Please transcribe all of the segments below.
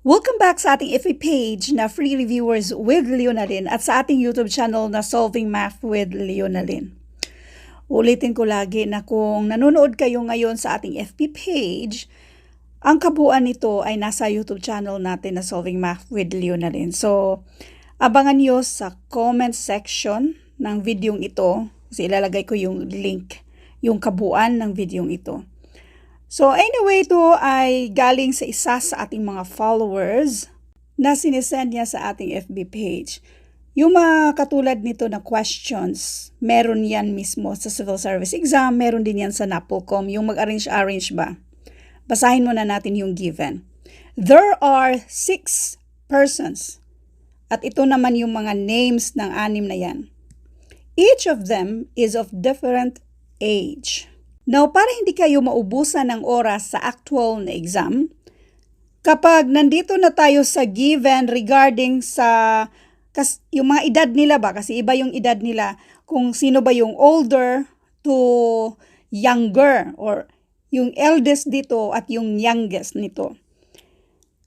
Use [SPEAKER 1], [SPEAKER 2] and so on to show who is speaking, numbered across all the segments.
[SPEAKER 1] Welcome back sa ating FB page na Free Reviewers with Leonalyn at sa ating YouTube channel na Solving Math with Leonalyn. Ulitin ko lagi na kung nanonood kayo ngayon sa ating FB page, ang kabuuan nito ay nasa YouTube channel natin na Solving Math with Leonalyn. So, abangan nyo sa comment section ng videong ito kasi ilalagay ko yung link, yung kabuuan ng videong ito. So anyway, ito ay galing sa isa sa ating mga followers na sinesend niya sa ating FB page. Yung mga katulad nito na questions, meron yan mismo sa civil service exam, meron din yan sa NAPOLCOM, yung mag-arrange ba? Basahin muna natin yung given. There are 6 persons. At ito naman yung mga names ng 6 na yan. Each of them is of different age. Now, para hindi kayo maubusan ng oras sa actual na exam, kapag nandito na tayo sa given regarding sa yung mga edad nila ba, kasi iba yung edad nila, kung sino ba yung older to younger, or yung eldest dito at yung youngest nito.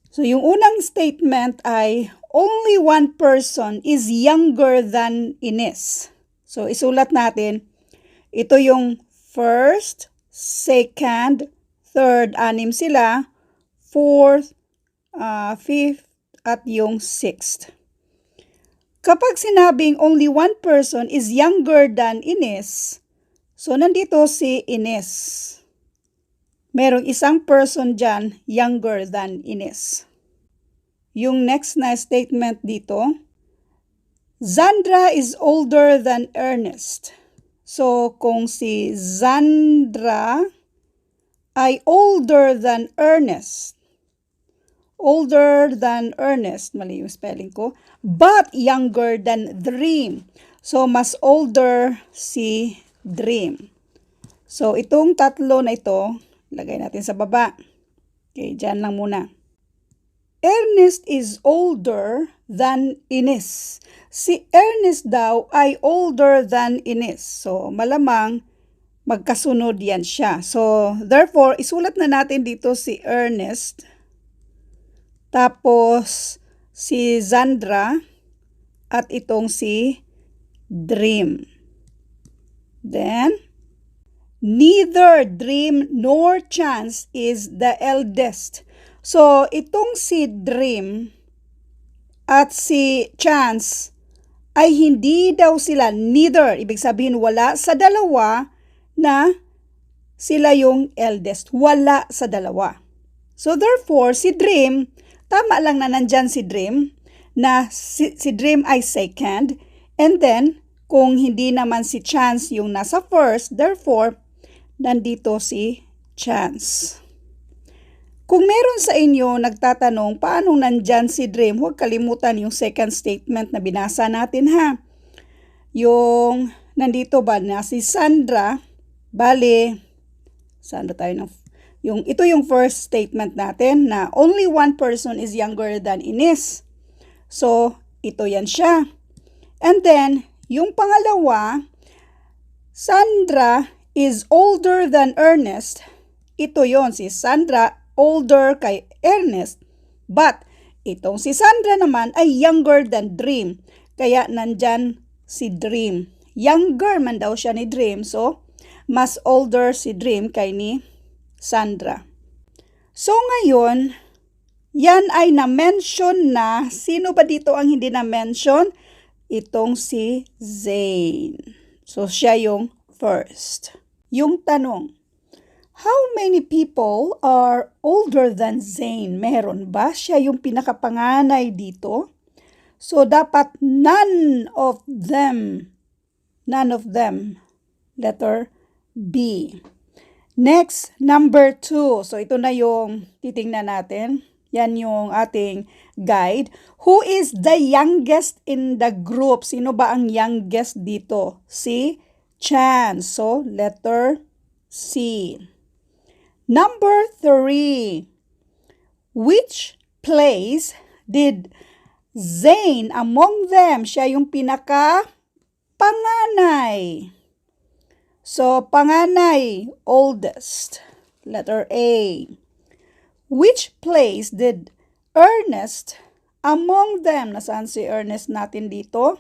[SPEAKER 1] So, yung unang statement ay, only one person is younger than Ines. So, isulat natin, ito yung first, second, third, 6 sila, fourth, fifth, at yung sixth. Kapag sinabing only one person is younger than Ines, so nandito si Ines. Merong isang person dyan younger than Ines. Yung next na statement dito, Zandra is older than Ernest. So, kung si Zandra ay older than Ernest, mali yung spelling ko, but younger than Dream. So, mas older si Dream. So, itong tatlo na ito, lagay natin sa baba. Okay, dyan lang muna. Ernest is older than Ines. Si Ernest daw ay older than Ines. So, malamang magkasunod yan siya. So, therefore, isulat na natin dito si Ernest. Tapos, si Zandra. At itong si Dream. Then, neither Dream nor Chance is the eldest. So, itong si Dream at si Chance ay hindi daw sila neither. Ibig sabihin wala sa dalawa na sila yung eldest. Wala sa dalawa. So, therefore, si Dream, tama lang na nandyan si Dream, na si Dream ay second. And then, kung hindi naman si Chance yung nasa first, therefore, nandito si Chance. Kung meron sa inyo nagtatanong paano nandyan si Dream, huwag kalimutan yung second statement na binasa natin ha. Yung nandito ba na si Sandra, Sandra tayo ng, ito yung first statement natin na only one person is younger than Ines. So, ito yan siya. And then, yung pangalawa, Sandra is older than Ernest. Ito yon si Sandra older kay Ernest, but itong si Sandra naman ay younger than Dream. Kaya nandyan si Dream. Younger man daw siya ni Dream, so mas older si Dream kay ni Sandra. So ngayon, yan ay na-mention na. Sino ba dito ang hindi na-mention? Itong si Zane. So siya yung first. Yung tanong, how many people are older than Zane? Meron ba? Siya yung pinakapanganay dito. So, dapat none of them. Letter B. Next, number 2. So, ito na yung titingnan natin. Yan yung ating guide. Who is the youngest in the group? Sino ba ang youngest dito? Si Chance. So, letter C. Number 3, which place did Zane among them? Siya yung pinaka-panganay. So, panganay, oldest. Letter A. Which place did Ernest, among them, nasaan si Ernest natin dito?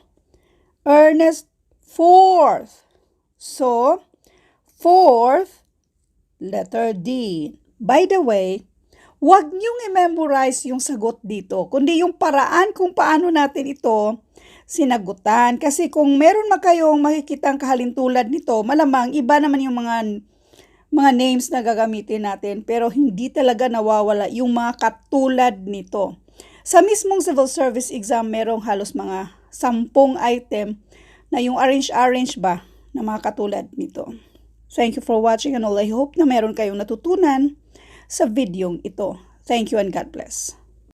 [SPEAKER 1] Ernest, fourth. So, fourth, letter D. By the way, huwag niyong i-memorize yung sagot dito, kundi yung paraan kung paano natin ito sinagutan. Kasi kung meron kayong makikitang kahalintulad nito, malamang iba naman yung mga names na gagamitin natin, pero hindi talaga nawawala yung mga katulad nito. Sa mismong civil service exam, merong halos mga 10 item na yung arrange ba na mga katulad nito. Thank you for watching and all. I hope na meron kayong natutunan sa videong ito. Thank you and God bless.